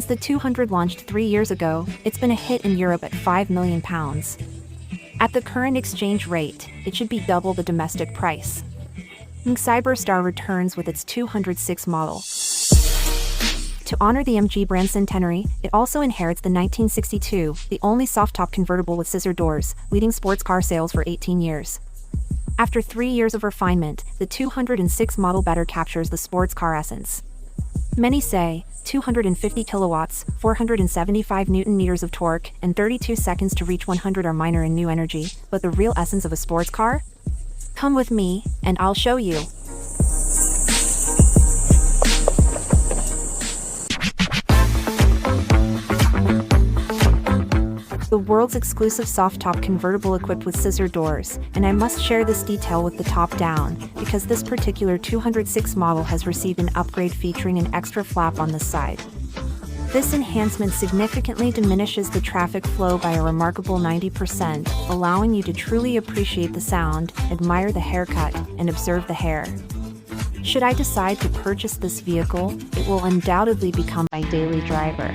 the 200 launched 3 years ago, it's been a hit in Europe at £5 million. At the current exchange rate, it should be double the domestic price. MG Cyberster returns with its 206 model. To honor the MG brand centenary, it also inherits the 1962, the only soft-top convertible with scissor doors, leading sports car sales for 18 years. After 3 years of refinement, the 206 model better captures the sports car essence. Many say, 250 kilowatts, 475 newton-meters of torque, and 32 seconds to reach 100 are minor in new energy, but the real essence of a sports car? Come with me, and I'll show you. The world's exclusive soft-top convertible equipped with scissor doors, and I must share this detail with the top down, because this particular 206 model has received an upgrade featuring an extra flap on the side. This enhancement significantly diminishes the traffic flow by a remarkable 90%, allowing you to truly appreciate the sound, admire the haircut, and observe the hair. Should I decide to purchase this vehicle, it will undoubtedly become my daily driver.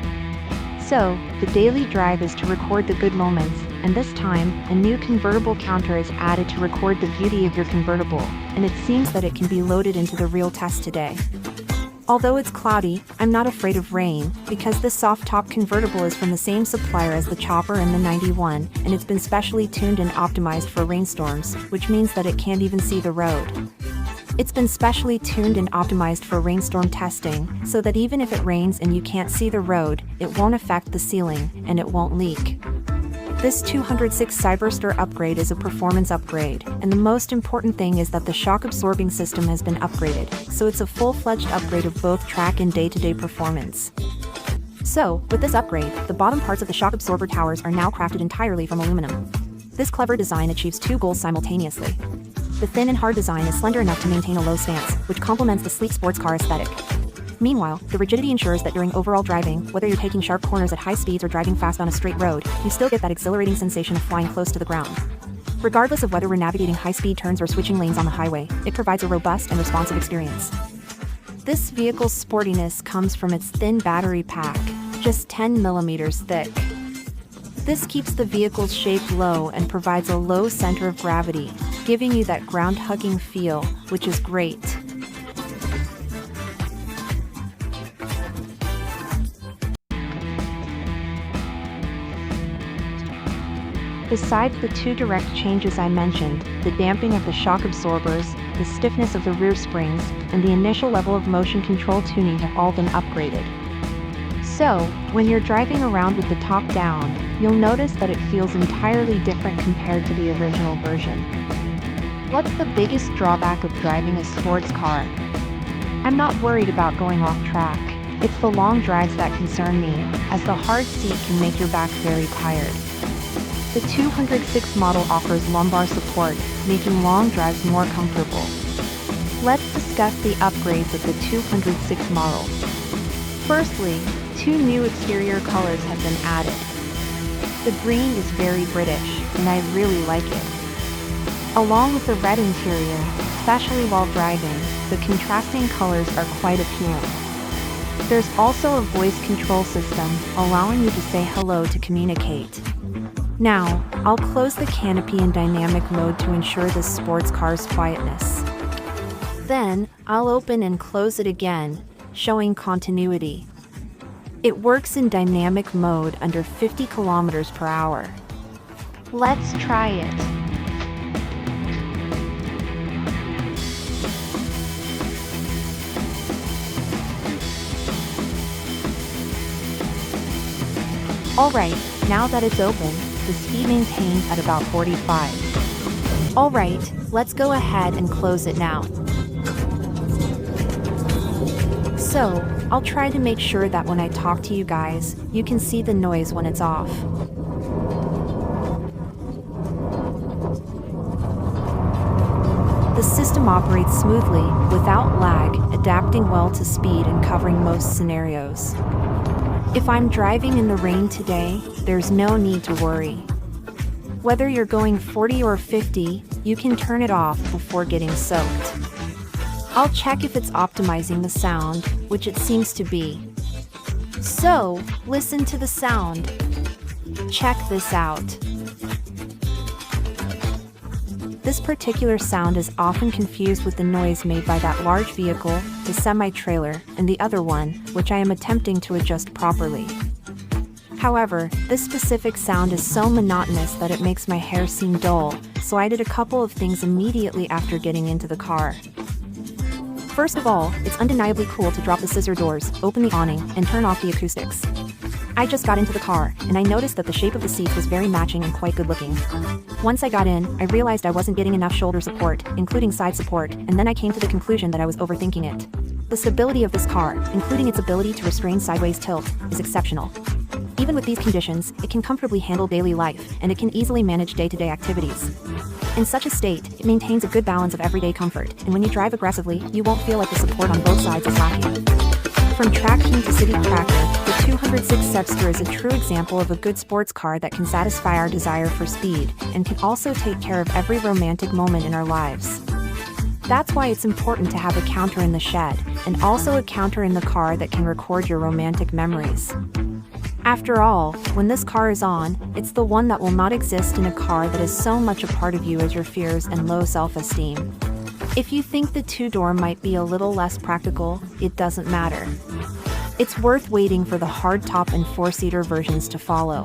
So, the daily drive is to record the good moments, and this time, a new convertible counter is added to record the beauty of your convertible, and it seems that it can be loaded into the real test today. Although it's cloudy, I'm not afraid of rain, because this soft-top convertible is from the same supplier as the Chopper and the 91, and it's been specially tuned and optimized for rainstorms, which means that it can't even see the road. It's been specially tuned and optimized for rainstorm testing, so that even if it rains and you can't see the road, it won't affect the ceiling, and it won't leak. This 206 Cyberster upgrade is a performance upgrade, and the most important thing is that the shock-absorbing system has been upgraded, so it's a full-fledged upgrade of both track and day-to-day performance. So, with this upgrade, the bottom parts of the shock absorber towers are now crafted entirely from aluminum. This clever design achieves two goals simultaneously. The thin and hard design is slender enough to maintain a low stance, which complements the sleek sports car aesthetic. Meanwhile, the rigidity ensures that during overall driving, whether you're taking sharp corners at high speeds or driving fast on a straight road, you still get that exhilarating sensation of flying close to the ground. Regardless of whether we're navigating high-speed turns or switching lanes on the highway, it provides a robust and responsive experience. This vehicle's sportiness comes from its thin battery pack, just 10 millimeters thick. This keeps the vehicle's shape low and provides a low center of gravity, giving you that ground-hugging feel, which is great. Besides the two direct changes I mentioned, the damping of the shock absorbers, the stiffness of the rear springs, and the initial level of motion control tuning have all been upgraded. So, when you're driving around with the top down, you'll notice that it feels entirely different compared to the original version. What's the biggest drawback of driving a sports car? I'm not worried about going off track. It's the long drives that concern me, as the hard seat can make your back very tired. The 206 model offers lumbar support, making long drives more comfortable. Let's discuss the upgrades of the 206 model. Firstly, two new exterior colors have been added. The green is very British, and I really like it. Along with the red interior, especially while driving, the contrasting colors are quite appealing. There's also a voice control system, allowing you to say hello to communicate. Now, I'll close the canopy in dynamic mode to ensure this sports car's quietness. Then, I'll open and close it again, showing continuity. It works in dynamic mode under 50 kilometers per hour. Let's try it. Alright, now that it's open, the speed maintains at about 45. Alright, let's go ahead and close it now. So, I'll try to make sure that when I talk to you guys, you can see the noise when it's off. The system operates smoothly, without lag, adapting well to speed and covering most scenarios. If I'm driving in the rain today, there's no need to worry. Whether you're going 40 or 50, you can turn it off before getting soaked. I'll check if it's optimizing the sound, which it seems to be. So, listen to the sound. Check this out. This particular sound is often confused with the noise made by that large vehicle, the semi-trailer, and the other one, which I am attempting to adjust properly. However, this specific sound is so monotonous that it makes my hair seem dull, so I did a couple of things immediately after getting into the car. First of all, it's undeniably cool to drop the scissor doors, open the awning, and turn off the acoustics. I just got into the car, and I noticed that the shape of the seats was very matching and quite good looking. Once I got in, I realized I wasn't getting enough shoulder support, including side support, and then I came to the conclusion that I was overthinking it. The stability of this car, including its ability to restrain sideways tilt, is exceptional. Even with these conditions, it can comfortably handle daily life, and it can easily manage day-to-day activities. In such a state, it maintains a good balance of everyday comfort, and when you drive aggressively, you won't feel like the support on both sides is lacking. From track king to city cracker, the 206 Cyberster is a true example of a good sports car that can satisfy our desire for speed, and can also take care of every romantic moment in our lives. That's why it's important to have a counter in the shed, and also a counter in the car that can record your romantic memories. After all, when this car is on, it's the one that will not exist in a car that is so much a part of you as your fears and low self-esteem. If you think the two-door might be a little less practical, it doesn't matter. It's worth waiting for the hardtop and four-seater versions to follow.